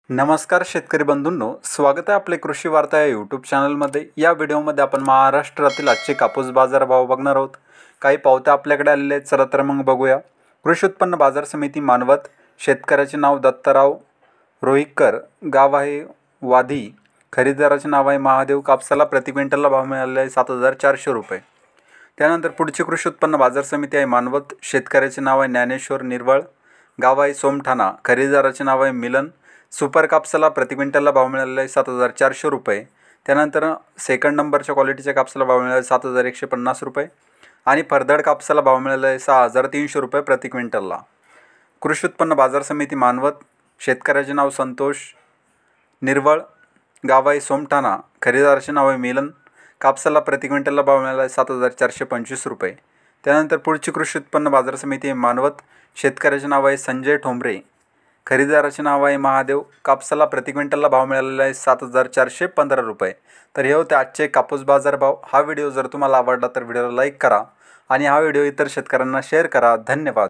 नमस्कार शेतकरी बंधूंनो, स्वागत आहे आपले कृषी वार्ता या यूट्यूब चॅनलमध्ये। या व्हिडिओमध्ये आपण महाराष्ट्रातील आजचे कापूस बाजारभाव बघणार आहोत। काही पावत्या आपल्याकडे आलेले आहेत, चला तर मग बघूया। कृषी उत्पन्न बाजार समिती मानवत, शेतकऱ्याचे नाव दत्ताराव रोहितकर, गाव आहे वाधी, खरेदीदाराचे नाव आहे महादेव। कापसाला प्रति क्विंटलला भाव मिळालेला आहे 7,400 रुपये। त्यानंतर पुढची कृषी उत्पन्न बाजार समिती आहे मानवत, शेतकऱ्याचे नाव आहे ज्ञानेश्वर निर्वळ, गाव आहे सोमठाणा, खरेदीदाराचे नाव आहे मिलन। सुपर कापसाला प्रति क्विंटलला भाव मिळालेला आहे 7,400 रुपये। त्यानंतर सेकंड नंबरच्या क्वालिटीच्या कापसाला भाव मिळाला आहे 7,150 रुपये आणि फरदड कापसाला भाव मिळाला आहे 6,300 रुपये प्रति क्विंटलला। कृषी उत्पन्न बाजार समिती मानवत, शेतकऱ्याचे नाव संतोष निर्वळ, गाव आहे सोमठाणा, खरेदीदाराचे नाव आहे मिलन। कापसाला प्रति क्विंटलला भाव मिळाला आहे 7,425 रुपये। त्यानंतर पुढची कृषी उत्पन्न बाजार समिती आहे मानवत, शेतकऱ्याचे नाव आहे संजय ठोंबरे, खरेदीदाराचे नाव आहे महादेव। कापसाला प्रति क्विंटलला भाव मिळालेला आहे 7,415 रुपये। तर हे होते आजचे कापूस बाजारभाव। हा व्हिडिओ जर तुम्हाला आवडला तर व्हिडिओला लाईक करा आणि हा व्हिडिओ इतर शेतकऱ्यांना शेअर करा। धन्यवाद।